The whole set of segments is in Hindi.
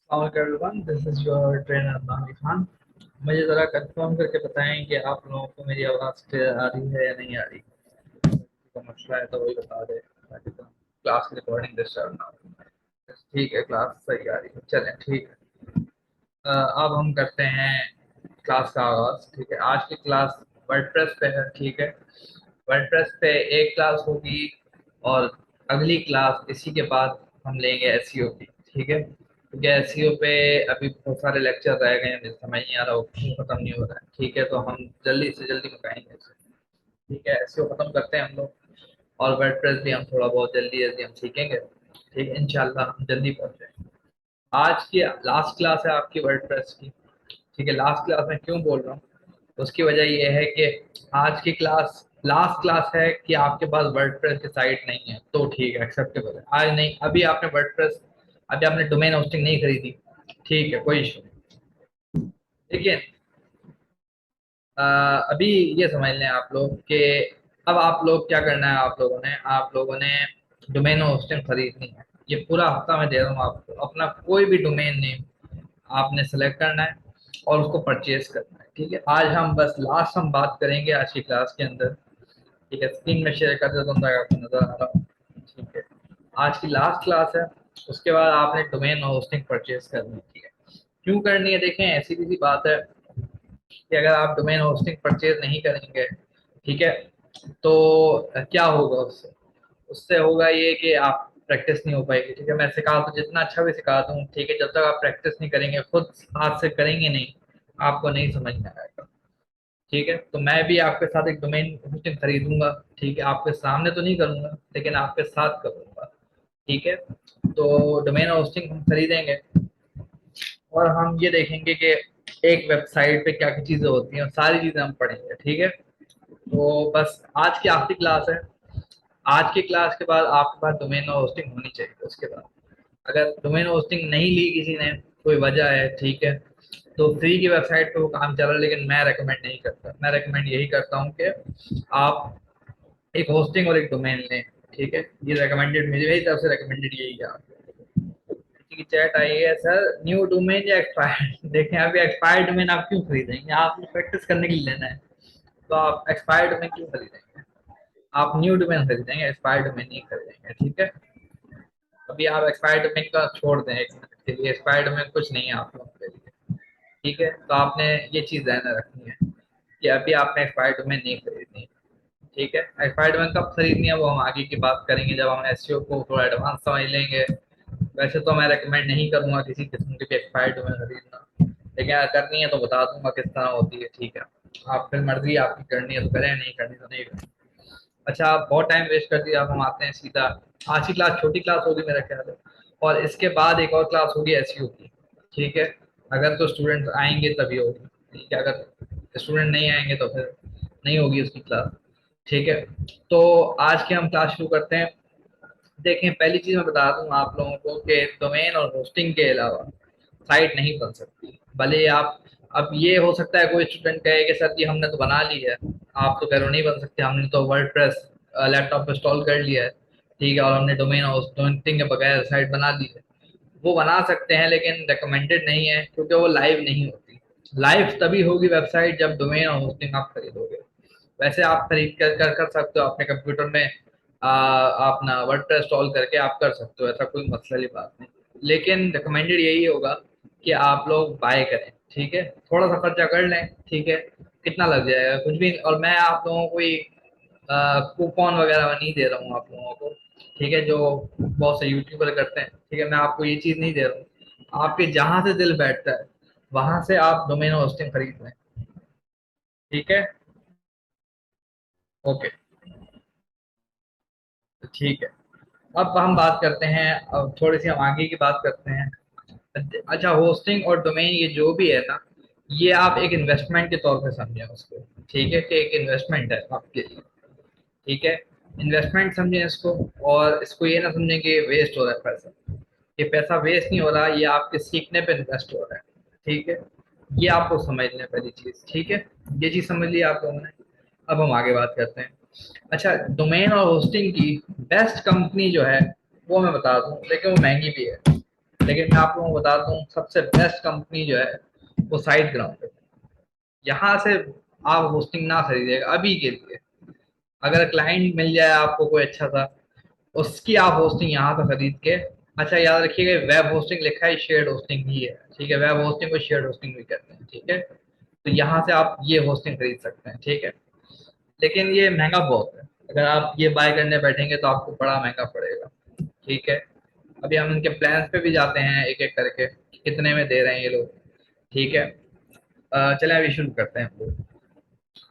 Everyone, this is your trainer Mahi Khan. मुझे ज़रा कंफर्म करके बताएं कि आप लोगों को मेरी आवाज़ क्लियर आ रही है या नहीं आ रही। तो मसला है तो वही बता दे ताकि तो क्लास की रिकॉर्डिंग डिस्टर्ब ना हो। ठीक है, क्लास सही आ रही है, चलें ठीक है। अब हम करते हैं क्लास का आगाज़। ठीक है, आज की क्लास वर्डप्रेस पे है। ठीक है, वर्डप्रेस पे एक क्लास होगी और अगली क्लास इसी के बाद हम लेंगे एसईओ की। ठीक है, क्योंकि एसईओ पे अभी बहुत सारे लेक्चर रह गए हैं, मुझे समझ नहीं आ रहा वो क्यों खत्म नहीं हो रहा है। ठीक है, तो हम जल्दी से जल्दी मुकाएंगे इसे। ठीक है, एसईओ खत्म करते हैं हम लोग, और वर्डप्रेस भी हम थोड़ा बहुत जल्दी जल्दी हम सीखेंगे। ठीक है, इंशाल्लाह हम जल्दी पहुंचेंगे। आज की लास्ट क्लास है आपकी वर्डप्रेस की। ठीक है, लास्ट क्लास में क्यों बोल रहा हूँ, उसकी वजह यह है कि आज की क्लास लास्ट क्लास है कि आपके पास वर्डप्रेस की साइट नहीं है तो ठीक है, एक्सेप्टेबल है। आज नहीं, अभी आपने वर्डप्रेस, अभी आपने डोमेन होस्टिंग नहीं खरीदी, ठीक है, कोई इशू नहीं। लेकिन अभी ये समझ लें आप लोग कि अब आप लोग क्या करना है, आप लोगों ने डोमेन होस्टिंग खरीदनी है। ये पूरा हफ्ता मैं दे रहा हूँ आपको, अपना कोई भी डोमेन नेम आपने सेलेक्ट करना है और उसको परचेज करना है। ठीक है, आज हम बस लास्ट हम बात करेंगे आज की क्लास के अंदर। ठीक है, स्क्रीन में शेयर कर देता हूँ ताकि आपको नजर आ रहा हो। ठीक है, आज की लास्ट क्लास है, उसके बाद आपने डोमेन होस्टिंग परचेज करनी है। ठीक है, क्यों करनी है, देखें ऐसी सी बात है कि अगर आप डोमेन होस्टिंग परचेज नहीं करेंगे, ठीक है, तो क्या होगा उससे, उससे होगा ये कि आप प्रैक्टिस नहीं हो पाएगी। ठीक है, मैं सिखा दूँ जितना अच्छा भी सिखा दूँ, ठीक है, जब तक आप प्रैक्टिस नहीं करेंगे, खुद हाथ से करेंगे नहीं, आपको नहीं समझ में आएगा। ठीक है, तो मैं भी आपके साथ एक डोमेन होस्टिंग खरीदूंगा। ठीक है, आपके सामने तो नहीं करूंगा लेकिन आपके साथ करूंगा। ठीक है, तो डोमेन होस्टिंग हम खरीदेंगे और हम ये देखेंगे कि एक वेबसाइट पे क्या क्या चीज़ें होती हैं, सारी चीज़ें हम पढ़ेंगे। ठीक है, तो बस आज की आखिरी क्लास है। आज की क्लास के बाद आपके पास डोमेन होस्टिंग होनी चाहिए। उसके बाद अगर डोमेन होस्टिंग नहीं ली किसी ने, कोई वजह है, ठीक है, तो फ्री की वेबसाइट पे वो काम चल रहा है, लेकिन मैं रेकमेंड नहीं करता। मैं रेकमेंड यही करता हूँ कि आप एक होस्टिंग और एक डोमेन लें। ठीक है, ये रेकमेंडेड, मेरी तरफ से रेकमेंडेड यही है। किसी की चैट आई है, सर न्यू डोमेन या एक्सपायर्ड। देखें, अभी एक्सपायर्ड डोमेन आप क्यों खरीदेंगे, आपने प्रैक्टिस करने के लिए लेना है, तो आप एक्सपायर्ड डोमेन क्यों खरीदेंगे। आप न्यू डोमेन खरीदेंगे, एक्सपायर्ड डोमेन नहीं खरीदेंगे। ठीक है, अभी आप एक्सपायर्ड डोमेन का छोड़ दें एक मिनट के लिए, एक्सपायर्ड डोमेन कुछ नहीं है आप लोगों के लिए। ठीक है, तो आपने ये चीज़ ध्यान रखनी है कि अभी आपने एक्सपायर्ड डोमेन नहीं खरीदनी। ठीक है, एक्सपायर्ड डोमेन कब खरीदनी है वो हम आगे की बात करेंगे, जब हम एसईओ को थोड़ा एडवांस समझ लेंगे। वैसे तो मैं रेकमेंड नहीं करूंगा किसी किस्म की भी एक्सपायर्ड डोमेन खरीदना, लेकिन अगर करनी है तो बता दूंगा किस तरह होती है। ठीक है, आप फिर मर्जी आपकी, करनी है तो करें, नहीं करनी तो नहीं करें। अच्छा, आप बहुत टाइम वेस्ट कर दिया, अब हम आते हैं सीधा। आज की क्लास छोटी क्लास होगी मेरा ख्याल है, और इसके बाद एक और क्लास होगी एसईओ की। ठीक है, अगर तो स्टूडेंट आएंगे तभी होगी। ठीक है, अगर स्टूडेंट नहीं आएंगे तो फिर नहीं होगी उसकी क्लास। ठीक है, तो आज की हम क्लास शुरू करते हैं। देखें, पहली चीज़ मैं बता दूं आप लोगों को कि डोमेन और होस्टिंग के अलावा साइट नहीं बन सकती। भले आप, अब ये हो सकता है कोई स्टूडेंट कहे कि सर जी हमने तो बना ली है, आप तो कह रहे हो नहीं बन सकते, हमने तो वर्डप्रेस लैपटॉप पे इंस्टॉल कर लिया है, ठीक है, और हमने डोमेन होस्टिंग के बगैर साइट बना ली है। वो बना सकते हैं लेकिन रिकमेंडेड नहीं है, क्योंकि वो लाइव नहीं होती। लाइव तभी होगी वेबसाइट जब डोमेन और होस्टिंग आप खरीदोगे। वैसे आप खरीद कर सकते हो अपने कंप्यूटर में, अपना वर्डप्रेस इंस्टॉल करके आप कर सकते हो, ऐसा कोई मसले वाली बात नहीं। लेकिन रिकमेंडेड यही होगा कि आप लोग बाय करें। ठीक है, थोड़ा सा खर्चा कर लें, ठीक है, कितना लग जाएगा, कुछ भी। और मैं आप लोगों को कोई कूपन वगैरह नहीं दे रहा हूँ आप लोगों को, ठीक है, जो बहुत से यूट्यूबर करते हैं। ठीक है, मैं आपको ये चीज़ नहीं दे रहा हूँ, आपके जहाँ से दिल बैठता है वहां से आप डोमेन होस्टिंग खरीद लें। ठीक है, ओके, ठीक है। अब हम बात करते हैं, अब थोड़ी सी हम आगे की बात करते हैं। अच्छा, होस्टिंग और डोमेन ये जो भी है ना, ये आप एक इन्वेस्टमेंट के तौर पे समझें उसको। ठीक है, कि एक इन्वेस्टमेंट है आपके लिए। ठीक है, इन्वेस्टमेंट समझें इसको, और इसको ये ना समझें कि वेस्ट हो रहा है पैसा। ये पैसा वेस्ट नहीं हो रहा, ये आपके सीखने पे इन्वेस्ट हो रहा है। ठीक है, ये आपको समझ लें पहली चीज़। ठीक है, ये चीज़ समझ ली आप लोगों ने। अब हम आगे बात करते हैं। अच्छा, डोमेन और होस्टिंग की बेस्ट कंपनी जो है वो मैं बता दूं, लेकिन वो महंगी भी है। लेकिन मैं आप लोगों को बताता हूँ सबसे बेस्ट कंपनी जो है वो साइट ग्राउंड है। यहाँ से आप होस्टिंग ना खरीदिएगा अभी के लिए। अगर क्लाइंट मिल जाए आपको कोई अच्छा सा, उसकी आप होस्टिंग यहाँ से खरीद के, अच्छा याद रखिएगा वेब होस्टिंग लिखा है शेयर्ड होस्टिंग ही है, ठीक है, वेब होस्टिंग को शेयर्ड होस्टिंग भी कहते हैं, ठीक है। तो यहाँ से आप ये होस्टिंग खरीद सकते हैं, ठीक है। लेकिन ये महंगा बहुत है, अगर आप ये बाय करने बैठेंगे तो आपको बड़ा महंगा पड़ेगा, ठीक है। अभी हम इनके प्लान्स पे भी जाते हैं एक एक करके कि कितने में दे रहे हैं ये लोग, ठीक है। चलें अभी शुरू करते हैं हम लोग।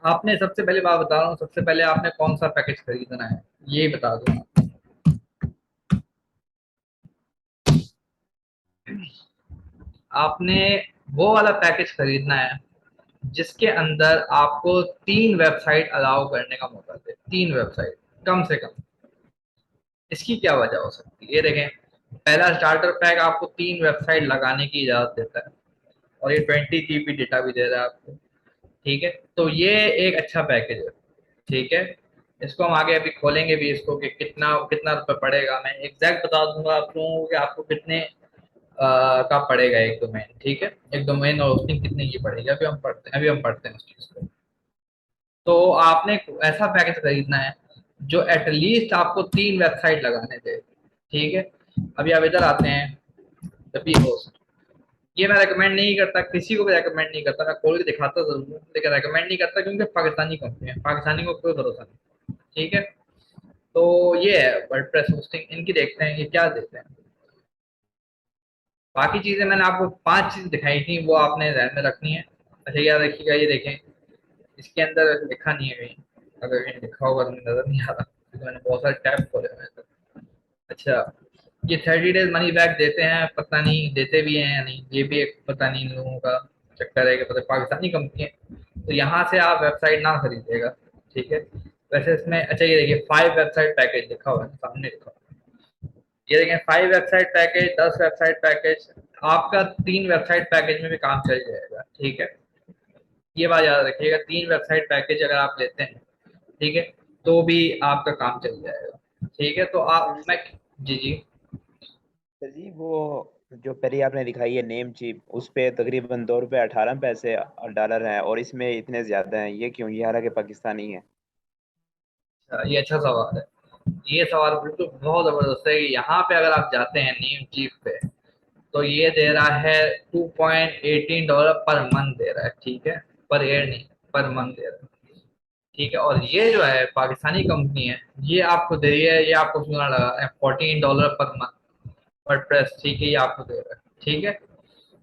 आपने सबसे पहले बात बता रहा हूँ, सबसे पहले आपने कौन सा पैकेज खरीदना है ये बता दो। आपने वो वाला पैकेज खरीदना है जिसके अंदर आपको 3 वेबसाइट अलाउ करने का मौका दे, 3 वेबसाइट कम से कम। इसकी क्या वजह हो सकती है, ये देखें, पहला स्टार्टर पैक आपको 3 वेबसाइट लगाने की इजाजत देता है और ये 20 GB डेटा भी दे रहा है आपको, ठीक है। तो ये एक अच्छा पैकेज है, ठीक है। इसको हम आगे अभी खोलेंगे भी इसको कि कितना कितना रुपये पड़ेगा, मैं एग्जैक्ट बता दूंगा आप लोगों को कि आपको कितने का पड़ेगा एक डोमेन, ठीक है। एक डोमेन और होस्टिंग कितने की पड़ेगी, अभी हम पढ़ते हैं उस चीज को। तो आपने ऐसा पैकेज खरीदना है जो एटलीस्ट आपको 3 वेबसाइट लगाने दे, ठीक है। अभी आप इधर आते हैं, द होस्ट। ये मैं रेकमेंड नहीं करता, किसी को भी रेकमेंड नहीं करता, मैं खोल के दिखाता जरूर हूँ लेकिन रेकमेंड नहीं करता क्योंकि पाकिस्तानी कंपनी है, पाकिस्तानी को कोई भरोसा नहीं, ठीक है। तो ये है वर्डप्रेस होस्टिंग, इनकी देखते हैं ये क्या देते हैं। बाकी चीजें मैंने आपको 5 चीज दिखाई थी, वो आपने ध्यान में रखनी है। अच्छा याद रखिएगा, ये देखें, इसके अंदर वैसे लिखा नहीं है कहीं, अगर कहीं लिखा होगा तो मुझे नजर नहीं आ रहा क्योंकि मैंने बहुत सारे टैब खोले हुए हैं तो। अच्छा, ये 30 डेज मनी बैक देते हैं, पता नहीं देते भी हैं या नहीं, ये भी एक पता नहीं इन लोगों का चक्कर है कि पता पाकिस्तानी कंपनी है। तो यहाँ से आप वेबसाइट ना खरीदिएगा, ठीक है। वैसे इसमें अच्छा ये देखिए 5 वेबसाइट पैकेज लिखा हुआ है सामने, लिखा हुआ है, ये देखें 5 वेबसाइट पैकेज, 10 वेबसाइट पैकेज, आपका 3 वेबसाइट पैकेज में भी काम चल जाएगा, ठीक है। ये बात याद रखिएगा, 3 वेबसाइट पैकेज अगर आप लेते हैं, ठीक है, तो भी आपका काम चल जाएगा, ठीक है। तो आप मैं जी जी। सर जी, वो जो पहले आपने दिखाई है नेम चिप, उस पे तकरीबन 2 रुपये 18 पैसे और डॉलर है, और इसमें इतने ज्यादा हैं, ये क्यों? ये हालांकि पाकिस्तानी है। ये अच्छा सवाल है, ये सवाल बिल्कुल बहुत जबरदस्त है कि यहाँ पे अगर आप जाते हैं नीम चीफ पे, तो ये दे रहा है $2.18 पर मंथ दे रहा है, ठीक है। पर ईयर नहीं, पर मंथ दे रहा है, ठीक है। और ये जो है पाकिस्तानी कंपनी है, ये आपको दे रही है, ये आपको सुना लगा है $14 पर मंथ वर्डप्रेस, ठीक है, ये आपको दे रहा है, ठीक है।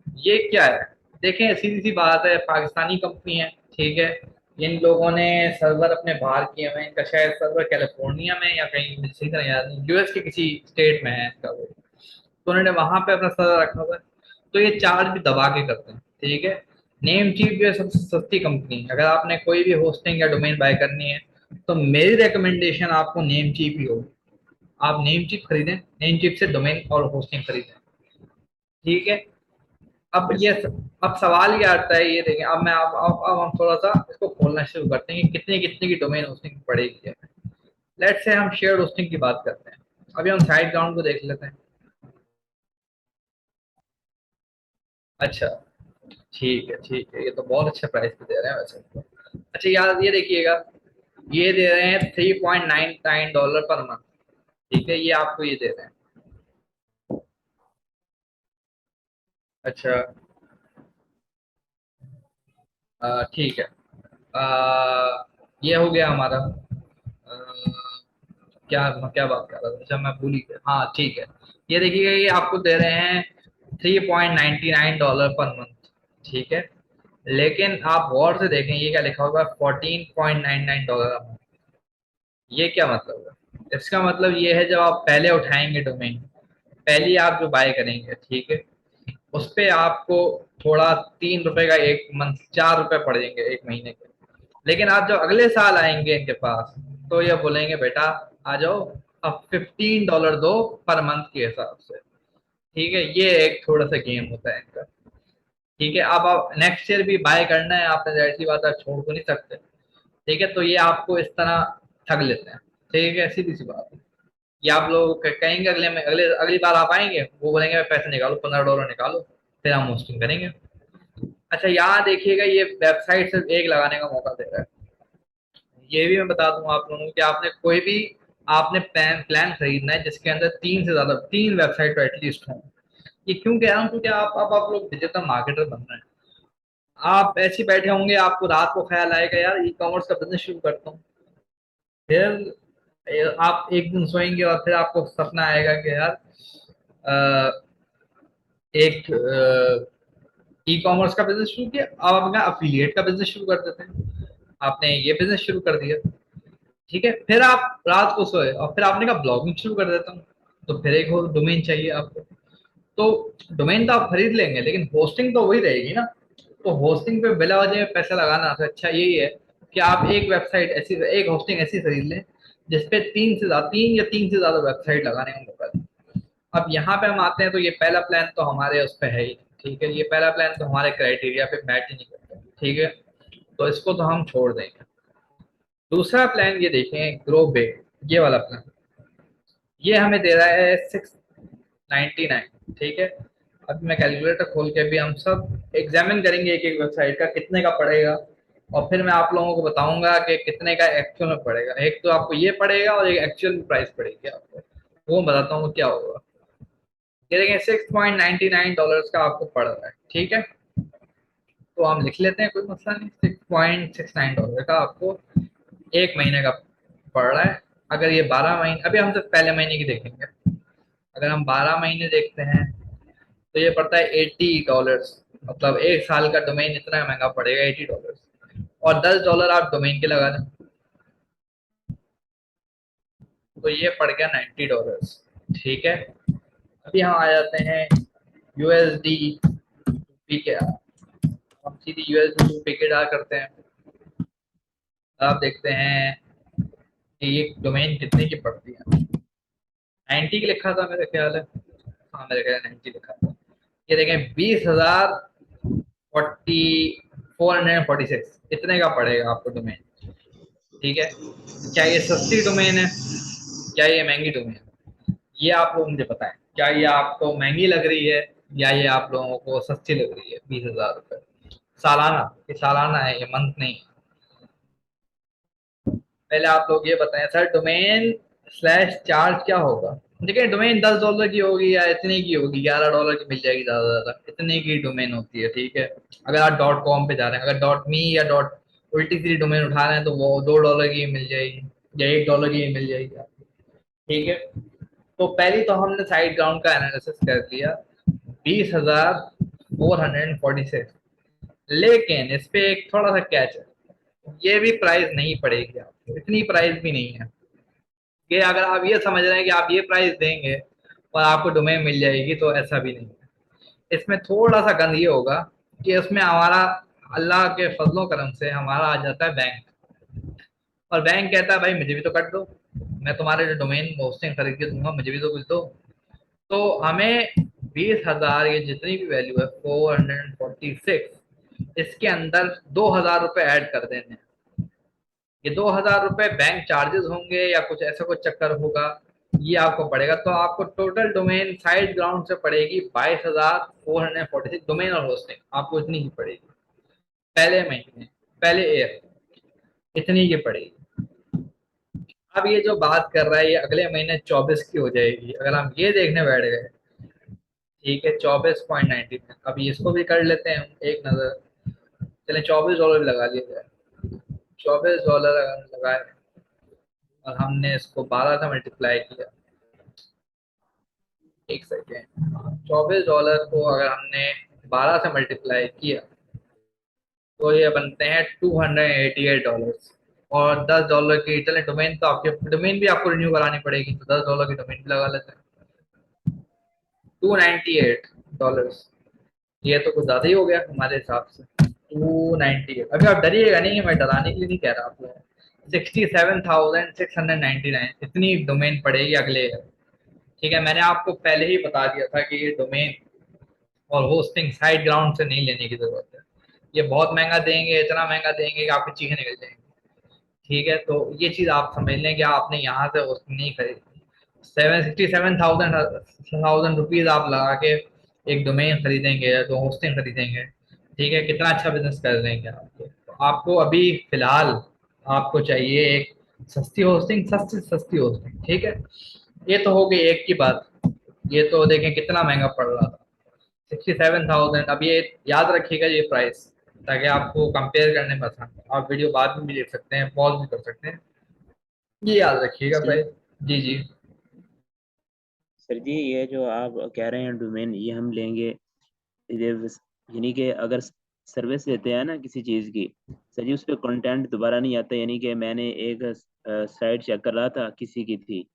ये क्या है, देखें सीधी सी बात है, पाकिस्तानी कंपनी है, ठीक है। इन लोगों ने सर्वर अपने बाहर किए हुए हैं, इनका शायद सर्वर कैलिफोर्निया में या कहीं मुझे सही तरह याद नहीं, यूएस के किसी स्टेट में है इनका वो, तो उन्होंने वहां पे अपना सर्वर रखा हुआ है। तो ये चार्ज भी दबा के करते हैं, ठीक है। नेम चीप जो है सबसे सस्ती कंपनी है, अगर आपने कोई भी होस्टिंग या डोमेन बाय करनी है तो मेरी रिकमेंडेशन आपको नेम चीप ही होगी। आप नेम चीप खरीदें, नेम चीप से डोमेन और होस्टिंग खरीदें, ठीक है। अब ये अब सवाल ये आता है, ये देखें, अब मैं अब हम थोड़ा सा इसको खोलना शुरू करते हैं कि कितने कितने की डोमेन होस्टिंग पड़ेगी। लेट्स से हम शेयर होस्टिंग की बात करते हैं, अभी हम साइड ग्राउंड को देख लेते हैं। अच्छा, ठीक है, ठीक है, ये तो बहुत अच्छे प्राइस पे दे रहे हैं वैसे तो। अच्छा यार ये देखिएगा, ये दे रहे हैं $3.99 पर मंथ, ठीक है, ये आपको ये दे रहे हैं। अच्छा, ठीक है, ये हो गया हमारा। क्या क्या बात कर रहा था, अच्छा मैं भूल ही गया, हाँ ठीक है। ये देखिएगा, ये आपको दे रहे हैं $3.99 पर मंथ, ठीक है। लेकिन आप गौर से देखें ये क्या लिखा होगा, $14.99। ये क्या मतलब है, इसका मतलब ये है जब आप पहले उठाएंगे डोमेन, पहली आप जो बाय करेंगे, ठीक है, उस पे आपको थोड़ा $3 का एक मंथ, $4 पड़ जाएंगे एक महीने के। लेकिन आप जब अगले साल आएंगे इनके पास, तो ये बोलेंगे बेटा आ जाओ, अब $15 दो पर मंथ के हिसाब से, ठीक है। ये एक थोड़ा सा गेम होता है इनका, ठीक है। अब आप नेक्स्ट ईयर भी बाय करना है आपने, जाहिर सी बात है छोड़ तो नहीं सकते, ठीक है। तो ये आपको इस तरह ठग लेते हैं, ठीक है, सीधी सी बात है। ये आप लोग कहेंगे अगले अगली बार आप आएंगे, वो बोलेंगे पैसे निकालो, $15 निकालो, फिर हम होस्टिंग करेंगे। अच्छा यहाँ देखिएगा, ये वेबसाइट सिर्फ एक लगाने का मौका दे रहा है। ये भी मैं बता दूं आप लोगों को कि आपने कोई भी आपने प्लान प्लान खरीदना है जिसके अंदर तीन से ज्यादा, तीन वेबसाइट तो एटलीस्ट हों। ये क्यों कह रहा हूँ, क्योंकि आप लोग डिजिटल मार्केटर बन रहे हैं। आप ऐसे ही बैठे होंगे, आपको रात को ख्याल आएगा यार ई कॉमर्स का बिजनेस शुरू करता हूँ। फिर आप एक दिन सोएंगे और फिर आपको सपना आएगा कि यार अ, एक ई कॉमर्स का बिजनेस शुरू किया, अब अपना अफिलिएट का बिजनेस शुरू कर देते हैं। आपने ये बिजनेस शुरू कर दिया, ठीक है। फिर आप रात को सोए और फिर आपने कहा ब्लॉगिंग शुरू कर देता हूँ, तो फिर एक और डोमेन चाहिए आपको। तो डोमेन तो आप खरीद लेंगे, लेकिन होस्टिंग तो वही रहेगी ना। तो होस्टिंग पे बिला वजह पैसा लगाना से अच्छा यही है कि आप एक वेबसाइट ऐसी, एक होस्टिंग ऐसी खरीद लें जिसपे तीन से ज्यादा वेबसाइट लगाने का मौका दें। अब यहाँ पे हम आते हैं, तो ये पहला प्लान तो हमारे उस पे है ही, ठीक है। ये पहला प्लान तो हमारे क्राइटेरिया पे मैच ही नहीं करता, ठीक है। तो इसको तो हम छोड़ देंगे। दूसरा प्लान ये देखें, ग्रो बिग, ये वाला प्लान। ये हमें दे रहा है 699, ठीक है। अब मैं कैलकुलेटर खोल के भी हम सब एग्जामिन करेंगे एक एक वेबसाइट का कितने का पड़ेगा, और फिर मैं आप लोगों को बताऊंगा कि कितने का एक्चुअल में पड़ेगा। एक तो आपको ये पड़ेगा और एक एक्चुअल प्राइस पड़ेगी आपको, वो मैं बताता हूँ क्या होगा। ये देखें, $6.99 का आपको पड़ रहा है, ठीक है। तो हम लिख लेते हैं, कोई मसला नहीं। $6.69 का आपको एक महीने का पड़ रहा है। अगर ये 12 महीने, अभी हम सिर्फ पहले महीने की देखेंगे। अगर हम 12 महीने देखते हैं तो ये पड़ता है $80। मतलब एक साल का डोमेन इतना महंगा पड़ेगा, $80। और $10 आप डोमेन के लगा दें, तो ये पड़ गया $90, ठीक है। अभी हम आ जाते हैं यूएसडी पी के, हम सीधी यूएसडी पी के डाल करते हैं। आप देखते हैं कि ये डोमेन कितने की पड़ती है। 90 की लिखा था मेरा ख्याल है, हाँ मेरे ख्याल 90 लिखा था। ये देखें, 446 इतने का पड़ेगा आपको डोमेन, ठीक है। क्या ये सस्ती डोमेन है, क्या ये महंगी डोमेन है? ये आप लोग मुझे बताएं, क्या ये आपको महंगी लग रही है या ये आप लोगों को सस्ती लग रही है? $20,000 सालाना, ये सालाना है, ये मंथ नहीं। पहले आप लोग ये बताएं सर, डोमेन स्लैश चार्ज क्या होगा? देखिए डोमेन $10 की होगी या इतने की होगी, $11 की मिल जाएगी ज्यादा से ज्यादा, इतने की डोमेन होती है, ठीक है। अगर आप .com पे जा रहे हैं, अगर .me या डॉट उल्टी सीधी डोमेन उठा रहे हैं, तो वो $2 की मिल जाएगी या $1 की मिल जाएगी आपको, ठीक है। तो पहली तो हमने साइड ग्राउंड का एनालिसिस कर लिया, 20,446। लेकिन इस पे एक थोड़ा सा कैच है, ये भी प्राइस नहीं पड़ेगी आपको, इतनी प्राइस भी नहीं है कि अगर आप ये समझ रहे हैं कि आप ये प्राइस देंगे और आपको डोमेन मिल जाएगी, तो ऐसा भी नहीं है। इसमें थोड़ा सा गंद ये होगा कि इसमें हमारा, अल्लाह के फजलो करम से हमारा आ जाता है बैंक, और बैंक कहता है भाई मुझे भी तो कट दो, मैं तुम्हारे जो डोमेन होस्टिंग खरीद के दूंगा, मुझे भी तो कुछ दो। तो हमें 20,000, ये जितनी भी वैल्यू है 446, इसके अंदर $2,000 ऐड कर देने हैं। ये $2,000 बैंक चार्जेस होंगे या कुछ ऐसा कुछ चक्कर होगा, ये आपको पड़ेगा। तो आपको टोटल डोमेन साइड ग्राउंड से पड़ेगी 22,446, डोमेन और होस्टिंग आपको इतनी ही पड़ेगी पहले महीने, पहले ईयर, इतनी की पड़ेगी। अब ये जो बात कर रहा है, ये अगले महीने 24 की हो जाएगी अगर हम ये देखने बैठ गए, ठीक है। 24.90, अभी इसको भी कर लेते हैं हम एक नजर। चले $24 भी लगा लिया जाए। $24 अगर हम लगाए और हमने इसको 12 से मल्टीप्लाई किया, एक सेकेंड, $24 को अगर हमने 12 से मल्टीप्लाई किया, तो ये बनते हैं $288। और $10 की, चले डोमेन तो आपके, डोमेन भी आपको रिन्यू करानी पड़ेगी, तो $10 की डोमेन भी लगा लेते हैं। $298, ये तो कुछ ज्यादा ही हो गया हमारे हिसाब से। 298, अभी आप डरिएगा नहीं, मैं डराने के लिए नहीं कह रहा आपको। 67,699 इतनी डोमेन पड़ेगी अगले ईयर, ठीक है। मैंने आपको पहले ही बता दिया था कि ये डोमेन और होस्टिंग साइड ग्राउंड से नहीं लेने की जरूरत है। ये बहुत महंगा देंगे, इतना महंगा देंगे कि आपकी चीखें निकल जाएंगी, ठीक है। तो ये चीज आप समझ लें कि आपने यहाँ से होस्टिंग नहीं खरीदनी। $67,000 रुपीज आप लगा के एक डोमेन खरीदेंगे या तो होस्टिंग खरीदेंगे, ठीक है, कितना अच्छा बिजनेस कर देंगे आपको। तो आपको अभी फिलहाल आपको चाहिए एक सस्ती होस्टिंग, सस्ती सस्ती होस्टिंग, ठीक है। ये तो हो गई एक की बात। ये तो देखें कितना महंगा पड़ रहा था, 67,000। अब ये याद रखिएगा ये प्राइस, ताकि आपको कंपेयर करने में आसान हो। आप वीडियो बाद में भी देख सकते हैं, पॉज भी कर सकते हैं, ये याद रखिएगा सर प्राइस। जी जी। सर जी, ये जो आप कह रहे हैं डोमेन, ये हम लेंगे, ये यानी कि अगर सर्विस देते हैं ना किसी चीज़ की, सर जी उस पर कंटेंट दोबारा नहीं आता। यानी कि मैंने एक साइट चेक कर रहा था, किसी की थी,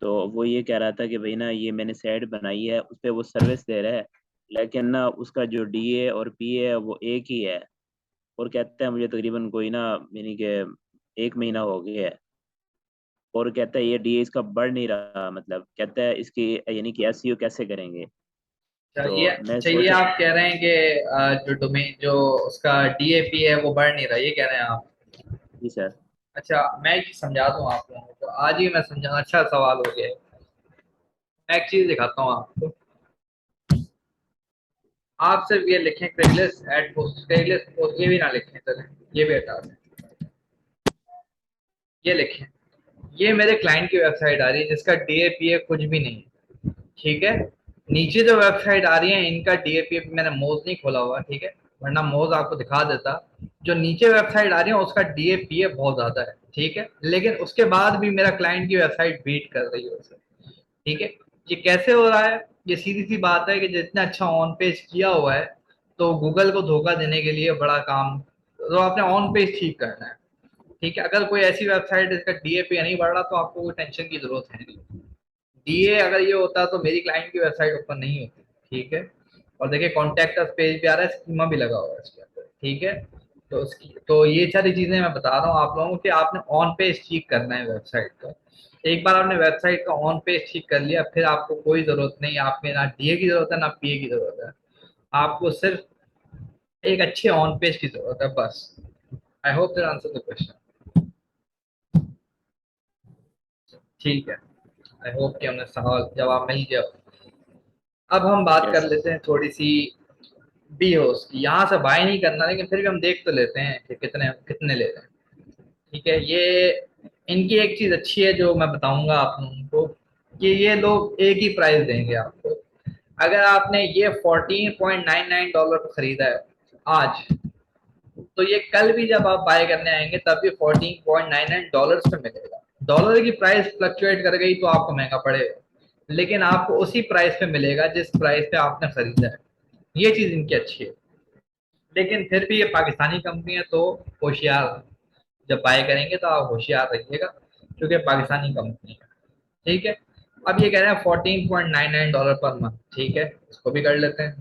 तो वो ये कह रहा था कि भाई ना, ये मैंने साइट बनाई है, उस पर वो सर्विस दे रहा है, लेकिन ना उसका जो डीए और पीए है वो एक ही है। और कहता है मुझे तकरीबन कोई ना, यानी कि 1 महीना हो गया है, और कहता है ये डीए इसका बढ़ नहीं रहा। मतलब कहता है इसकी यानी कि एसईओ कैसे करेंगे। तो मैं अच्छा ये सोच आप कह रहे हैं कि जो डोमेन जो उसका डीएपी है वो बढ़ नहीं रहा, ये कह रहे हैं आप। जी सर। अच्छा मैं एक चीज समझा दूं आप लोगों को, आज ही मैं समझा, अच्छा सवाल हो गया है। मैं एक चीज दिखाता हूँ आपको। आप सिर्फ ये लिखें Craigslist at post, Craigslist post, ये भी ना लिखें, चलें ये भी हटा दें। ये लिखें, ये मेरे क्लाइंट की वेबसाइट आ रही है जिसका डीएपीए कुछ भी नहीं है, ठीक है। नीचे जो वेबसाइट आ रही है इनका डीएपीए, मैंने मोज नहीं खोला हुआ, ठीक है, वरना मोज आपको दिखा देता। जो नीचे वेबसाइट आ रही है उसका डीएपीए बहुत ज्यादा है, ठीक है, लेकिन उसके बाद भी मेरा क्लाइंट की वेबसाइट बीट कर रही है उसे, ठीक है। ये कैसे हो रहा है? ये सीधी सी बात है कि जितना अच्छा ऑन पेज किया हुआ है, तो गूगल को धोखा देने के लिए बड़ा काम, तो आपने ऑन पेज ठीक करना है, ठीक है। अगर कोई ऐसी वेबसाइट जिसका डीएपी नहीं बढ़ रहा तो आपको कोई टेंशन की जरूरत है नहीं। डीए अगर ये होता तो मेरी क्लाइंट की वेबसाइट ओपन नहीं होती, ठीक है। और देखिए कॉन्टैक्ट अस पेज भी आ रहा है, स्कीमा भी लगा हुआ है इसके अंदर, ठीक है। तो उसकी तो ये सारी चीजें मैं बता रहा हूँ आप लोगों को कि आपने ऑन पेज ठीक करना है वेबसाइट का। एक बार आपने वेबसाइट का ऑन पेज ठीक कर लिया, फिर आपको कोई जरूरत नहीं, आपके ना डीए की जरूरत है ना पीए की जरूरत है। आपको सिर्फ एक अच्छे ऑन पेज की जरूरत है बस। I hope that answer the question. ठीक है, आई होप कि हमने सवाल जवाब मिल गया। अब हम बात कर यस। लेते हैं थोड़ी सी बी होस्ट की। यहाँ से बाय नहीं करना, लेकिन फिर भी हम देख तो लेते हैं कि कितने कितने ले रहे हैं, ठीक है। ये इनकी एक चीज अच्छी है जो मैं बताऊंगा आप लोगों को, कि ये लोग एक ही प्राइस देंगे आपको। अगर आपने ये $14.99 पर खरीदा है आज, तो ये कल भी जब आप बाय करने आएंगे तब भी $14.99 पे मिलेगा। डॉलर की प्राइस फ्लक्चुएट कर गई तो आपको महंगा पड़ेगा, लेकिन आपको उसी प्राइस पे मिलेगा जिस प्राइस पे आपने खरीदा है। ये चीज इनकी अच्छी है। लेकिन फिर भी ये पाकिस्तानी कंपनी है तो होशियार, जब बाय करेंगे तो आप होशियार रहिएगा, क्योंकि पाकिस्तानी कंपनी है, ठीक है। अब ये कह रहे हैं $14.99 पर मंथ, ठीक है, इसको भी कर लेते हैं।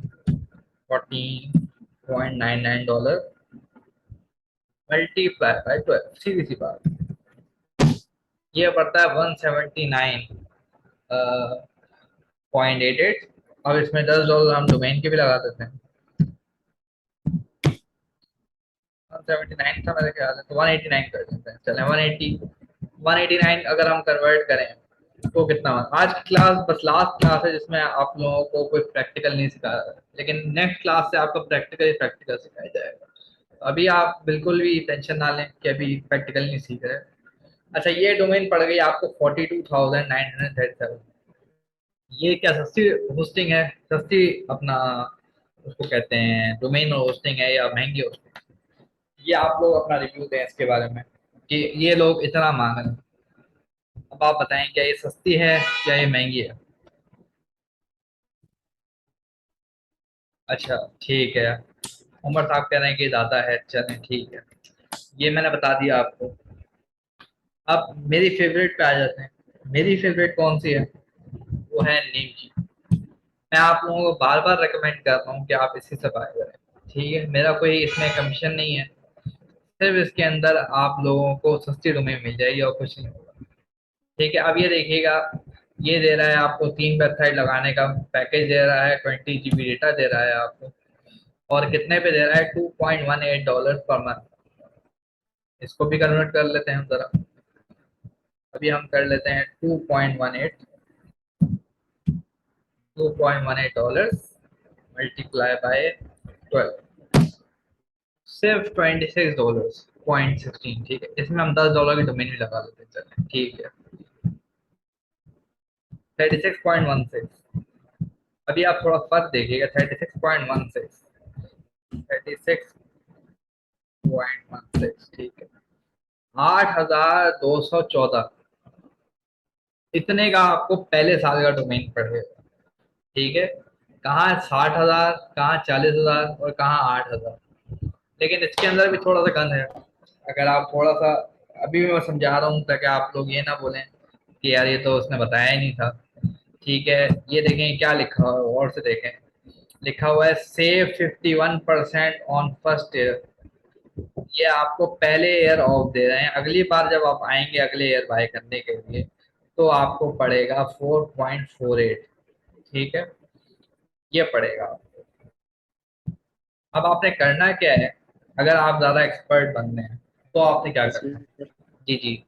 $14.99 मल्टीप्लाई बाय 12, सीधी सी बात, ये पड़ता है 179.88। अब इसमें $10 हम डोमेन के भी लगा देते हैं। 179 था मेरे ख्याल से, तो 189 कर देते हैं, चलें 189 अगर हम कन्वर्ट करें तो कितना। आज की क्लास बस लास्ट क्लास है जिसमें आप लोगों को कोई प्रैक्टिकल नहीं सिखाया है, लेकिन नेक्स्ट क्लास से आपको प्रैक्टिकल ही प्रैक्टिकल सिखाया जाएगा। तो अभी आप बिल्कुल भी टेंशन ना लें कि अभी प्रैक्टिकल नहीं सीख रहे। अच्छा ये डोमेन पड़ गई आपको 42,937। ये क्या सस्ती होस्टिंग है, सस्ती अपना उसको कहते हैं डोमेन होस्टिंग है या महंगी होस्टिंग? ये आप लोग अपना रिव्यू दें इसके बारे में कि ये लोग इतना मांग रहे हैं। अब आप बताएं क्या ये सस्ती है या ये महंगी है? अच्छा ठीक है, उमर साहब कह रहे हैं कि ज़्यादा है, चलें ठीक है, ये मैंने बता दिया आपको। अब मेरी फेवरेट पे आ जाते हैं। मेरी फेवरेट कौन सी है? वो है नीम की। मैं आप लोगों को बार बार रिकमेंड कर रहा हूँ कि आप इसी से बाय करें, ठीक है। मेरा कोई इसमें कमीशन नहीं है, सिर्फ इसके अंदर आप लोगों को सस्ती डोमेन मिल जाएगी और कुछ नहीं होगा, ठीक है। अब ये देखिएगा, ये दे रहा है आपको 3 वेबसाइट लगाने का पैकेज, दे रहा है 20 GB डेटा दे रहा है आपको, और कितने पे दे रहा है? $2.18 पर मंथ। इसको भी कन्वर्ट कर लेते हैं हम जरा। अभी हम कर लेते हैं 2.18, $2.18 मल्टीप्लाई बाय 12, सिर्फ $26.16। ठीक है, इसमें हम $10 की डोमेन भी लगा देते हैं, चलें ठीक है। 36.16, अभी आप थोड़ा फर्क देखिएगा। 36.16 ठीक है। 8,214, इतने का आपको पहले साल का डोमेन पड़ेगा। ठीक है, कहाँ 60,000, कहाँ 40,000 और कहाँ 8,000। लेकिन इसके अंदर भी थोड़ा सा गन है। अगर आप थोड़ा सा, अभी मैं समझा रहा हूँ ताकि आप लोग ये ना बोलें कि यार ये तो उसने बताया ही नहीं था। ठीक है, ये देखें क्या लिखा हुआ है, और से देखें। लिखा हुआ है सेव 51% ऑन फर्स्ट ईयर। ये आपको पहले ईयर ऑफ दे रहे हैं। अगली बार जब आप आएंगे अगले ईयर बाय करने के लिए, तो आपको पड़ेगा 4.48। ठीक है, ये पड़ेगा आपको। अब आपने करना क्या है, अगर आप ज़्यादा एक्सपर्ट बनने हैं तो आपने क्या करना है। सर जी जी।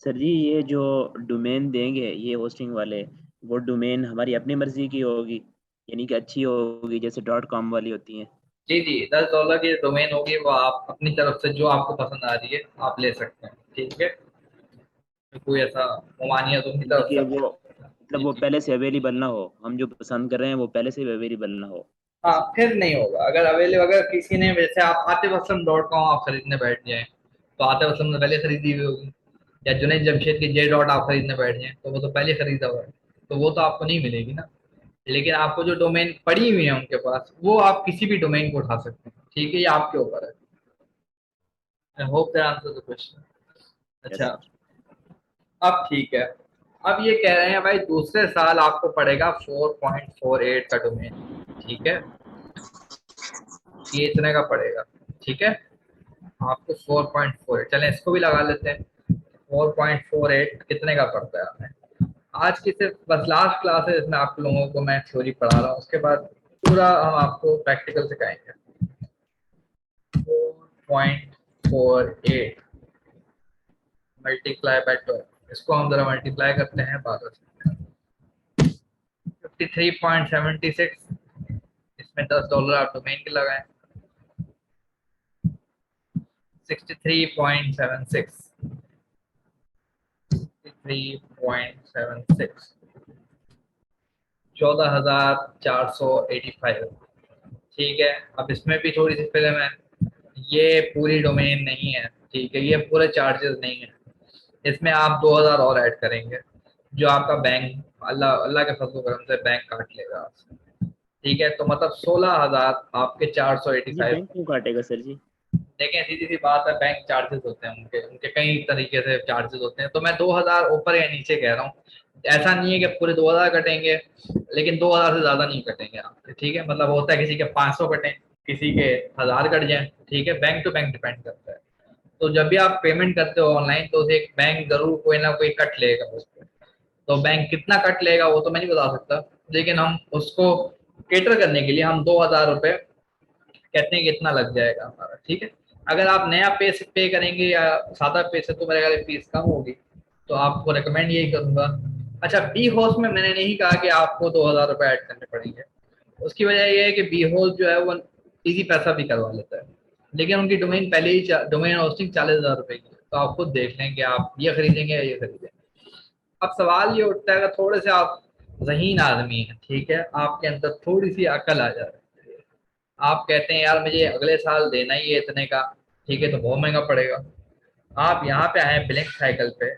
सर जी, ये जो डोमेन देंगे ये होस्टिंग वाले, वो डोमेन हमारी अपनी मर्जी की होगी, यानी कि अच्छी होगी जैसे .com वाली होती हैं? जी जी, $10 की डोमेन होगी, वो आप अपनी तरफ से जो आपको पसंद आ रही है आप ले सकते हैं। ठीक है, कोई ऐसा ममानियत अपनी यानी तरफ कि वो, से। मतलब जी वो जी। पहले से अवेलेबल ना हो, हम जो पसंद कर रहे हैं वो पहले से अवेलेबल ना हो। हाँ, फिर नहीं होगा। अगर अवेलेबल, अगर किसी ने, जैसे आप आतिफ असलम.com आप खरीदने बैठ जाएं, तो आतिफ असलम ने पहले खरीदी हुई होगी। या जुनैद जमशेद की जे डॉट आप खरीदने बैठ जाएं, तो वो तो पहले खरीदा हुआ है, तो वो तो आपको नहीं मिलेगी ना। लेकिन आपको जो डोमेन पड़ी हुई है उनके पास, वो आप किसी भी डोमेन को उठा सकते हैं। ठीक है, ये आपके ऊपर है। I hope that answer the question. Yes अच्छा, सर। अब ठीक है। अब ये कह रहे हैं भाई दूसरे साल आपको पड़ेगा 4.48 का डोमेन। ठीक है, ये इतने का पड़ेगा। ठीक है, आपको 4.48, चलें इसको भी लगा लेते हैं। 4.48 कितने का पड़ता है हमें। आज की सिर्फ बस लास्ट क्लास है इसमें आप लोगों को मैं थ्योरी पढ़ा रहा हूँ, उसके बाद पूरा हम आपको प्रैक्टिकल सिखाएंगे। 4.48 मल्टीप्लाई बाय 12, इसको हम जरा मल्टीप्लाई करते हैं 12 से। 53.76, इसमें $10 आप डोमेन के लगाएं। 63.76, 63.76, 14,485। ठीक है, अब इसमें भी थोड़ी सी फिल्म है। ये पूरी डोमेन नहीं है। ठीक है, ये पूरे चार्जेस नहीं है। इसमें आप 2,000 और ऐड करेंगे, जो आपका बैंक, अल्लाह अल्लाह के फजल करम से बैंक काट लेगा आपसे। ठीक है, तो मतलब 16,000 आपके चार सौ एटी जी, फाइव बैंक क्यों काटेगा सर जी? देखें, सीधी सी बात है, बैंक चार्जेस होते हैं उनके उनके कई तरीके से चार्जेस होते हैं। तो मैं 2,000 ऊपर या नीचे कह रहा हूँ। ऐसा नहीं है कि पूरे 2,000 कटेंगे, लेकिन 2,000 से ज्यादा नहीं कटेंगे आपके। ठीक है, मतलब होता है किसी के 500 कटें, किसी के 1,000 कट जाए। ठीक है, बैंक टू बैंक डिपेंड करता है। तो जब भी आप पेमेंट करते हो ऑनलाइन, तो उसे एक बैंक जरूर कोई ना कोई कट लेगा उस पर। तो बैंक कितना कट लेगा वो तो मैं नहीं बता सकता, लेकिन हम उसको केटर करने के लिए हम 2,000 रुपये कहते हैं कि इतना लग जाएगा हमारा। ठीक है, अगर आप नया पे से पे करेंगे या सादा पे से, तो मेरे ख्याल फीस कम होगी। तो आपको रिकमेंड यही करूंगा। अच्छा, बी होस्ट में मैंने नहीं कहा कि आपको 2,000 रुपये ऐड करने पड़ेंगे। उसकी वजह यह है कि बी होस्ट जो है वो इजी पैसा भी करवा लेता है, लेकिन उनकी डोमेन पहले ही डोमेन होस्टिंग 40,000 रुपये की है। तो आप खुद देख लें कि आप ये खरीदेंगे या ये खरीदेंगे। अब सवाल ये उठता है, अगर थोड़े से आप ज़हीन आदमी हैं, ठीक है, आपके अंदर थोड़ी सी अकल आ जाए, आप कहते हैं यार मुझे अगले साल देना ही है इतने का। ठीक है, तो बहुत महंगा पड़ेगा। आप यहाँ पे आए ब्लैंक साइकिल पे,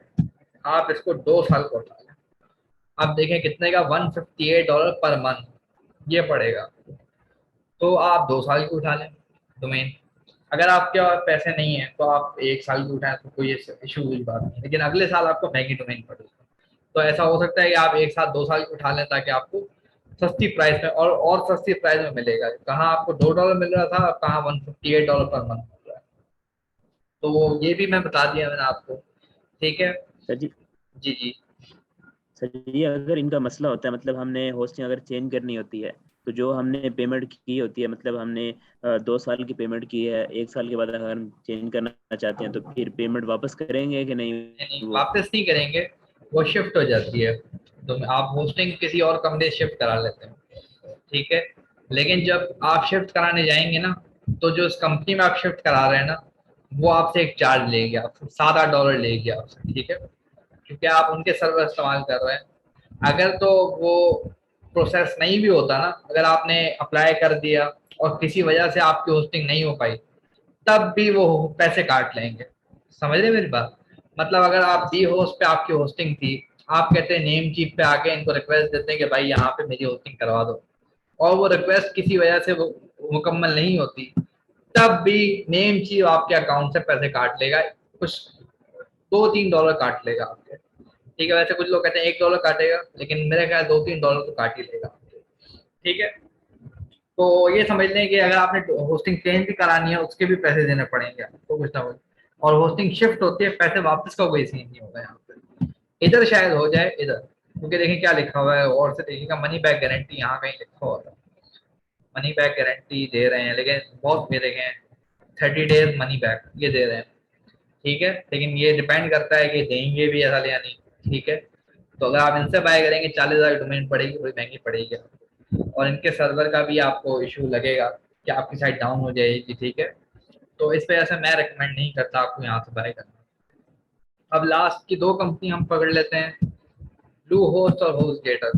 आप इसको 2 साल को उठा लें। आप देखें कितने का, $158 पर मंथ ये पड़ेगा। तो आप 2 साल की उठा लें डोमेन। अगर आपके पास पैसे नहीं है तो आप 1 साल की उठाएं, तो कोई इशू की बात नहीं, लेकिन अगले साल आपको महंगी डोमेन पड़ेगी। तो ऐसा हो सकता है कि आप एक साथ 2 साल की उठा लें, ताकि आपको सस्ती प्राइस में और सस्ती प्राइस में मिलेगा। कहाँ आपको $2 मिल रहा था, कहाँ $158 पर मंथ मिल रहा है। तो ये भी मैं बता दिया मैंने आपको। ठीक है। सर जी, जी जी। सर जी, अगर इनका मसला होता है, मतलब हमने होस्टिंग अगर चेंज करनी होती है, तो जो हमने पेमेंट की होती है, मतलब हमने 2 साल की पेमेंट की है, 1 साल के बाद अगर हम चेंज करना चाहते हैं तो फिर पेमेंट वापस करेंगे कि नहीं? नहीं नहीं, वो वापस नहीं करेंगे, वो शिफ्ट हो जाती है। तो आप होस्टिंग किसी और कंपनी से शिफ्ट करा लेते हैं, ठीक है। लेकिन जब आप शिफ्ट कराने जाएंगे ना, तो जो इस कंपनी में आप शिफ्ट करा रहे हैं ना, वो आपसे एक चार्ज लेगी, आपसे $7-8 लेगी आपसे, ठीक है, क्योंकि आप उनके सर्वर इस्तेमाल कर रहे हैं। अगर तो वो प्रोसेस नहीं भी होता ना, अगर आपने अप्लाई कर दिया और किसी वजह से आपकी होस्टिंग नहीं हो पाई, तब भी वो पैसे काट लेंगे। समझ रहे मेरी बात? मतलब अगर आप दी होस्ट पे आपकी होस्टिंग थी, आप कहते हैं नेम चीफ पे आके इनको रिक्वेस्ट देते हैं कि भाई यहाँ पे मेरी होस्टिंग करवा दो, और वो रिक्वेस्ट किसी वजह से वो मुकम्मल नहीं होती, तब भी नेम चीफ आपके अकाउंट से पैसे काट लेगा, कुछ $2-3 काट लेगा आपके, ठीक है। वैसे कुछ लोग कहते हैं $1 काटेगा, लेकिन मेरे ख्याल $2-3 तो काट ही लेगा, ठीक है। तो ये समझ लें कि अगर आपने होस्टिंग चेंज भी करानी है, उसके भी पैसे देने पड़ेंगे आपको कुछ ना कुछ, और होस्टिंग शिफ्ट होती है, पैसे वापस का कोई सीन नहीं होगा यहाँ पे। इधर शायद हो जाए, इधर, क्योंकि देखिए क्या लिखा हुआ है, और से देखिएगा मनी बैक गारंटी यहाँ कहीं लिखा हुआ था। मनी बैक गारंटी दे रहे हैं, लेकिन बहुत ये देखें 30 days मनी बैक ये दे रहे हैं, ठीक है। लेकिन ये डिपेंड करता है कि देंगे भी ऐसा या नहीं, ठीक है। तो अगर आप इनसे बाय करेंगे 40,000 डोमेन पड़ेगी, थोड़ी महंगी पड़ेगी आपको, और इनके सर्वर का भी आपको इशू लगेगा कि आपकी साइट डाउन हो जाएगी, ठीक है। तो इस वजह से मैं रिकमेंड नहीं करता आपको यहाँ से बाय करना। अब लास्ट की 2 कंपनी हम पकड़ लेते हैं, ब्लू होस्ट और होस्ट गेटर।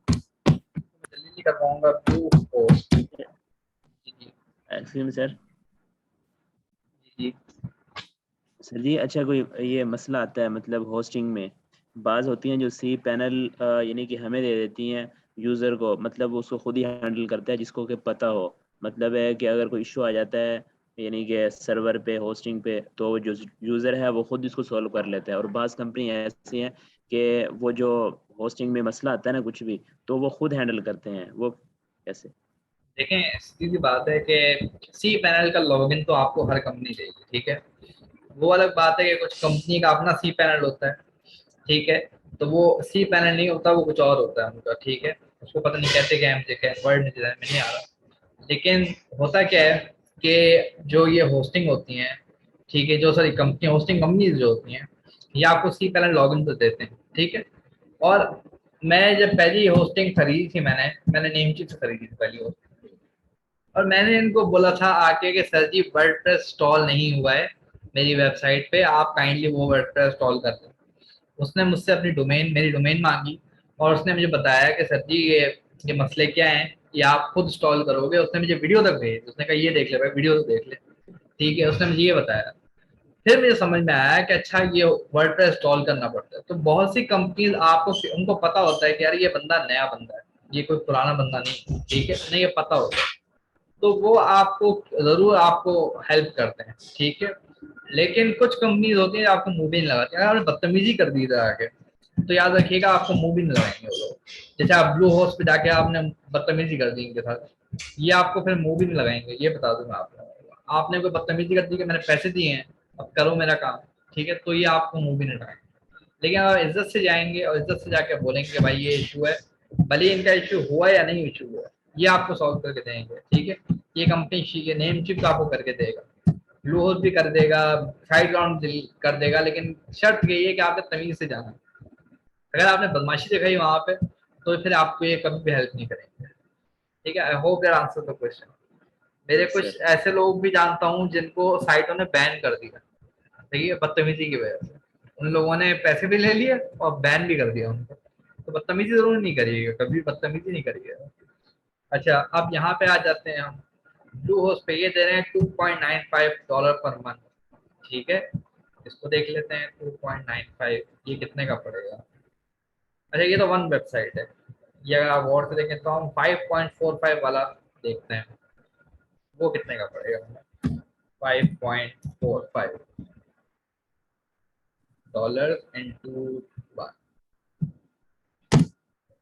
जल्दी नहीं कर पाऊंगा, ब्लू होस्ट। जी एक्सक्यूज मी सर। जी। सर जी अच्छा, कोई ये मसला आता है मतलब होस्टिंग में बाज़ होती हैं जो सी पैनल यानी कि हमें दे देती हैं यूज़र को, मतलब उसको खुद ही हैंडल करता है जिसको कि पता हो, मतलब है कि अगर कोई इशू आ जाता है यानी कि सर्वर पे होस्टिंग पे, तो जो यूज़र है वो खुद इसको सॉल्व कर लेता है। और बाज़ कंपनी ऐसी हैं कि वो जो होस्टिंग में मसला आता है ना कुछ भी, तो वो खुद हैंडल करते हैं। वो कैसे? देखें सीधी बात है कि सी पैनल का लॉगिन तो आपको हर कंपनी देगी, ठीक है। वो अलग बात है कि कुछ कंपनी का अपना सी पैनल होता है, ठीक है। तो वो सी पैनल नहीं होता, वो कुछ और होता है उनका, ठीक है। उसको पता नहीं कहते क्या है, मुझे वर्ड में नहीं आ रहा। लेकिन होता क्या है कि जो ये होस्टिंग होती हैं, ठीक है, जो सारी कंपनी होस्टिंग कंपनीज जो होती हैं, ये आपको सी पैनल लॉगिन तो देते हैं, ठीक है। और मैं जब पहली होस्टिंग खरीदी थी, मैंने नेमचीफ से खरीदी थी पहली होस्टिंग, और मैंने इनको बोला था आके कि सर जी वर्डप्रेस इंस्टॉल नहीं हुआ है मेरी वेबसाइट पे, आप काइंडली वो वर्डप्रेस इंस्टॉल कर दें। उसने मुझसे अपनी डोमेन, मेरी डोमेन मांगी, और उसने मुझे बताया कि सर जी ये मसले क्या हैं, ये आप खुद इंस्टॉल करोगे। उसने मुझे वीडियो तक भेजी, उसने कहा ये देख ले भाई, वीडियो तो देख ले, ठीक है। उसने मुझे ये बताया, फिर मुझे समझ में आया कि अच्छा ये वर्डप्रेस इंस्टॉल करना पड़ता है। तो बहुत सी कंपनीज आपको, उनको पता होता है कि यार ये बंदा नया बंदा है, ये कोई पुराना बंदा नहीं, ठीक है, नहीं ये पता होता है, तो वो आपको जरूर आपको हेल्प करते हैं, ठीक है। लेकिन कुछ कंपनीज होती है आपको मुंह भी नहीं लगाती, अगर आपने बदतमीजी कर दी था आगे, तो याद रखिएगा आपको मुंह भी नहीं लगाएंगे वो लोग। जैसे आप ब्लू हाउस पे जाके आपने बदतमीजी कर दी इनके साथ, ये आपको फिर मुंह भी नहीं लगाएंगे, ये बता दूंगा आपको। आपने कोई बदतमीजी कर दी कि मैंने पैसे दिए हैं, अब करो मेरा काम, ठीक है, तो ये आपको मुंह भी नहीं लगाएंगे। लेकिन अगर इज्जत से जाएंगे और इज्जत से जाके बोलेंगे कि भाई ये इशू है, भले ही इनका इशू हुआ या नहीं इशू हुआ, ये आपको सॉल्व करके देंगे, ठीक है। ये कंपनी ये नेम चिप आपको करके देगा, ब्लू हाउस भी कर देगा, साइड ग्राउंड कर देगा, लेकिन शर्त यही है कि आपने तमीज से जाना। अगर आपने बदमाशी दिखाई वहां पे, तो फिर आपको ये कभी भी हेल्प नहीं करेंगे, ठीक है। I hope that answer the question. मेरे यस कुछ सर। ऐसे लोग भी जानता हूँ जिनको साइटों ने बैन कर दिया, ठीक है, बदतमीजी की वजह से। उन लोगों ने पैसे भी ले लिए और बैन भी कर दिया उनको। तो बदतमीजी जरूर नहीं करिएगा, कभी बदतमीजी नहीं करिएगा। अच्छा, अब यहाँ पे आ जाते हैं हम। ब्लू होस्ट पे ये दे रहे हैं $2.95 पर मंथ, ठीक है। इसको देख लेते हैं 2.95 ये कितने का पड़ेगा। अच्छा, ये तो वन वेबसाइट है, ये अगर आप और से देखें तो हम 5.45 वाला देखते हैं, वो कितने का पड़ेगा। 5.45 डॉलर इंटू 1,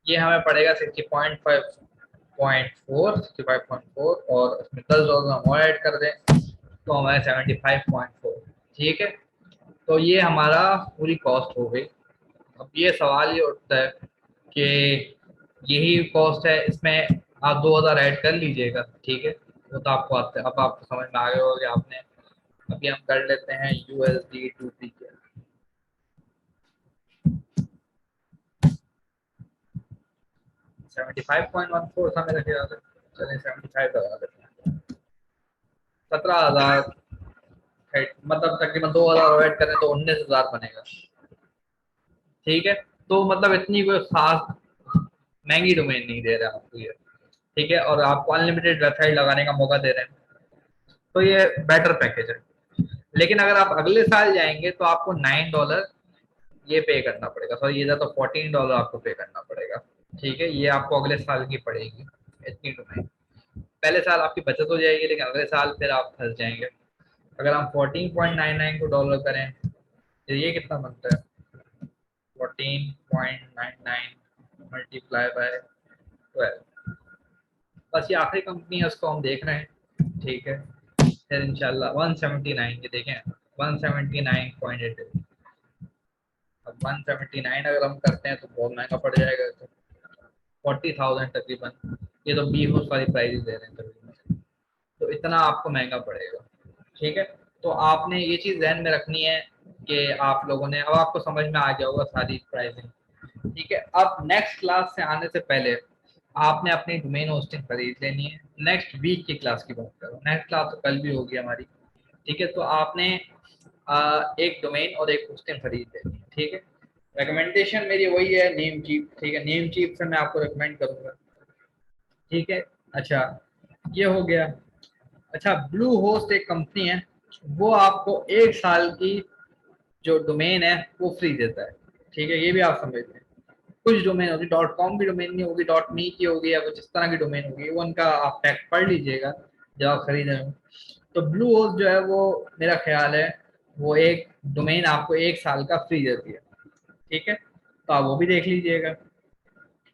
ये हमें पड़ेगा 60.4, और उसमें $10 हम और ऐड कर दें तो हमें 75.4, ठीक है। तो ये हमारा पूरी कॉस्ट हो गई। अब ये सवाल ये उठता है कि यही कॉस्ट है, इसमें आप 2,000 ऐड कर लीजिएगा, ठीक है। वो तो आपको आते, अब आपको समझ में आ गया होगा कि आपने। अभी हम कर लेते हैं USD टू पी के। 75.14 था मेरा ख्याल है। चलिए 75 लगा देते हैं। 17,000, मतलब तकरीबन 2,000 ऐड करें तो 19,000 बनेगा। ठीक है, तो मतलब इतनी कोई खास महंगी डोमेन नहीं दे रहे आपको ये। ठीक है, और आपको अनलिमिटेड वेबसाइट लगाने का मौका दे रहे हैं, तो ये बेटर पैकेज है। लेकिन अगर आप अगले साल जाएंगे तो आपको $9 ये पे करना पड़ेगा, सॉरी ये था, तो $14 आपको पे करना पड़ेगा। ठीक है, ये आपको अगले साल की पड़ेगी इतनी डोमेन। पहले साल आपकी बचत हो जाएगी, लेकिन अगले साल फिर आप फंस जाएंगे। अगर हम 14.99 को डॉलर करें तो ये कितना बनता है, 14.99 मल्टीप्लाई बाय 12। बस ये आखिरी कंपनी है, उसको हम देख रहे हैं। ठीक है, फिर इंशाल्लाह 179 ये देखें, 179.8। अब 179 अगर हम करते हैं तो बहुत महंगा पड़ जाएगा, तो 40,000 तकरीबन। ये तो बी हाउस वाली प्राइस दे रहे हैं तकरीबन, तो इतना आपको महंगा पड़ेगा। ठीक है, तो आपने ये चीज़ ध्यान में रखनी है कि आप लोगों ने, अब आपको समझ में आ गया होगा सारी प्राइसिंग। ठीक है, अब नेक्स्ट क्लास से आने से पहले आपने अपनी डोमेन होस्टिंग खरीद लेनी है। नेक्स्ट वीक की क्लास की बात करो, नेक्स्ट क्लास तो कल भी होगी हमारी। ठीक है, तो आपने एक डोमेन और एक होस्टिंग खरीद लेनी है। ठीक है, रिकमेंडेशन मेरी वही है, नेम चीप। ठीक है, नेम चीप से मैं आपको रिकमेंड करूंगा। ठीक है, अच्छा ये हो गया। अच्छा, ब्लू होस्ट एक कंपनी है, वो आपको 1 साल की जो डोमेन है वो फ्री देता है। ठीक है, ये भी आप समझ लें। कुछ डोमेन होगी डॉट कॉम की डोमेन नहीं होगी, डॉट मी की होगी, या कुछ इस तरह की डोमेन होगी, वो उनका आप टैग पढ़ लीजिएगा जब आप खरीद रहे हो। तो ब्लू होस्ट जो है वो, मेरा ख्याल है वो एक डोमेन आपको 1 साल का फ्री देती है। ठीक है, तो आप वो भी देख लीजिएगा।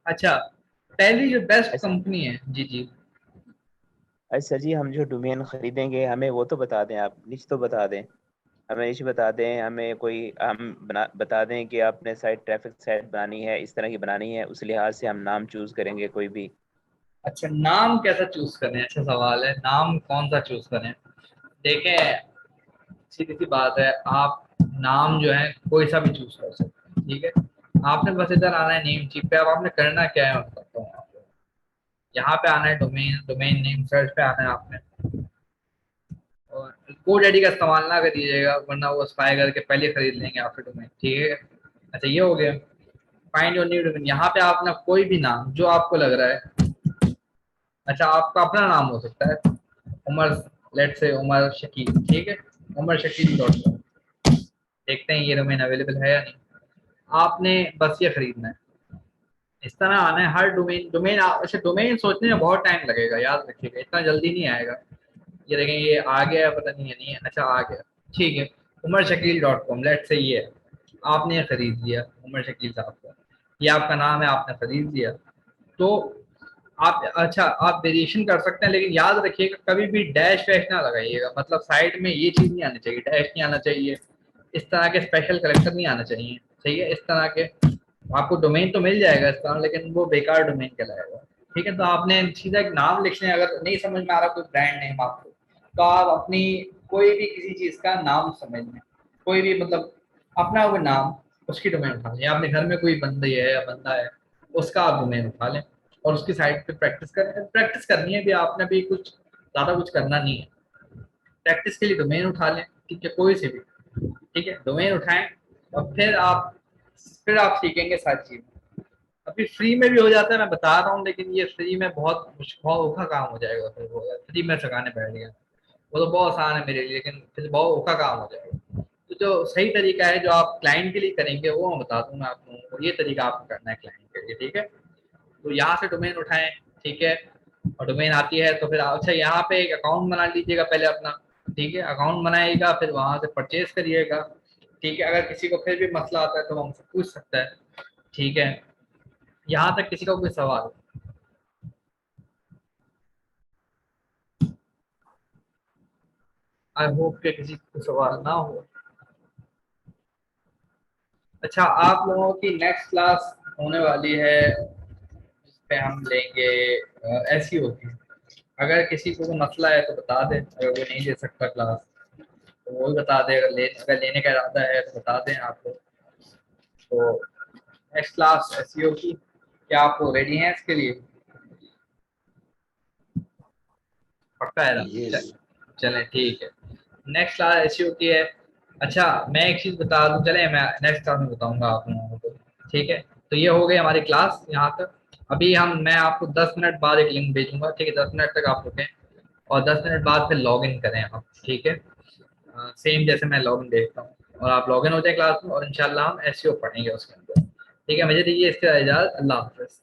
अच्छा, पहली जो बेस्ट अच्छा कंपनी है, जी जी। अच्छा जी, हम जो डोमेन खरीदेंगे हमें वो तो बता दें, आप निच तो बता दें। हमें निच बता दें, हमें कोई हम बता दें कि आपने साइट ट्रैफिक साइट बनानी है, इस तरह की बनानी है, उस लिहाज से हम नाम चूज करेंगे कोई भी। अच्छा, नाम कैसा चूज करें, अच्छा सवाल है, नाम कौन सा चूज करें। देखें, सीधी सी बात है, आप नाम जो है कोई सा भी चूज कर सकते हैं। ठीक है, आपने बस इधर आना है नेम चीप पे। अब आपने करना क्या है मैं बताता हूँ आपको। यहाँ पे आना है डोमेन, डोमेन नेम सर्च पे आना है आपने, और कोड आईडी का इस्तेमाल ना करिएगा, वरना वो स्पाई करके पहले खरीद लेंगे आपके डोमेन। ठीक है, अच्छा ये हो गया। फाइंड योर न्यू डोमेन, यहाँ पे आपने कोई भी नाम जो आपको लग रहा है, अच्छा आपका अपना नाम हो सकता है, उमर, लेट से उमर शकील। ठीक है, उमर शकील डॉट कॉम। देखते हैं ये डोमेन अवेलेबल है या नहीं। आपने बस ये खरीदना है, इस तरह आना है हर डोमेन। अच्छा डोमेन सोचने में बहुत टाइम लगेगा, याद रखिएगा, इतना जल्दी नहीं आएगा। ये देखें, ये आ गया, पता नहीं है, नहीं है, अच्छा आ गया। ठीक है, umarshakil.com, लेट से ये है। आपने ये खरीद लिया उमर शकील साहब का, ये आपका नाम है, आपने खरीद लिया। तो आप, अच्छा आप वेरिएशन कर सकते हैं, लेकिन याद रखिएगा कभी भी डैश वैश ना लगाइएगा, मतलब साइड में ये चीज़ नहीं आनी चाहिए, डैश नहीं आना चाहिए, इस तरह के स्पेशल करेक्टर नहीं आना चाहिए। सही है, इस तरह के आपको डोमेन तो मिल जाएगा इस तरह, लेकिन वो बेकार डोमेन कहलाएगा। ठीक है, तो आपने सीधा एक नाम लिख लें। अगर नहीं समझ में आ रहा कोई ब्रांड नेम आपको, तो आप अपनी कोई भी किसी चीज़ का नाम समझ लें, कोई भी मतलब अपना वो नाम, उसकी डोमेन उठा लें। या अपने घर में कोई बंदी है या बंदा है, उसका आप डोमेन उठा लें और उसकी साइट पे प्रैक्टिस करें। प्रैक्टिस करनी है भी, आपने भी कुछ ज़्यादा कुछ करना नहीं है। प्रैक्टिस के लिए डोमेन उठा लें, ठीक है, कोई से भी। ठीक है, डोमेन उठाएं और फिर आप सीखेंगे सारी चीज़ें। अभी फ्री में भी हो जाता है, मैं बता रहा हूँ, लेकिन ये फ्री में बहुत मुश्किल, बहुत औखा काम हो जाएगा। फिर वो फ्री में सिखाने बैठ गया, वो तो बहुत आसान है मेरे लिए, लेकिन फिर बहुत औखा काम हो जाएगा। तो जो सही तरीका है जो आप क्लाइंट के लिए करेंगे, वो मैं बता दूंगा आप लोगों को। ये तरीका आपको करना है क्लाइंट के लिए। ठीक है, तो यहाँ से डोमेन उठाएं। ठीक है, और डोमेन आती है तो फिर अच्छा यहाँ पे एक अकाउंट बना लीजिएगा पहले अपना। ठीक है, अकाउंट बनाइएगा, फिर वहां से परचेज करिएगा। ठीक है, अगर किसी को फिर भी मसला आता है तो वो हमसे पूछ सकता है। ठीक है, यहाँ तक किसी का कोई सवाल? आई होप के किसी को सवाल ना हो। अच्छा, आप लोगों की नेक्स्ट क्लास होने वाली है, जिस पे हम लेंगे एसईओ की। अगर किसी को कोई मसला है तो बता दे, अगर वो नहीं दे सकता क्लास तो वो भी बता दे, अगर लेने का इरादा है तो बता दें आप लोग। तो नेक्स्ट क्लास एसईओ की क्या आप रेडी हैं इसके लिए? पक्का है ना? यस। चलें ठीक है। नेक्स्ट क्लास ऐसी होती है। अच्छा मैं एक चीज बता दूं, चले मैं नेक्स्ट क्लास में बताऊंगा आप लोगों को। ठीक है, तो ये हो गई हमारी क्लास यहाँ तक। अभी मैं आपको 10 मिनट बाद एक लिंक भेजूंगा, ठीक है? 10 मिनट तक आप रुकें और 10 मिनट बाद फिर लॉग इन करें आप, ठीक है? सेम जैसे मैं लॉग इन देखता हूँ और आप लॉग इन हो जाए क्लास में और इंशाल्लाह हम एसईओ पढ़ेंगे उसके अंदर। ठीक है, मुझे दीजिए इसका इजाजत। अल्लाह हाफिज़।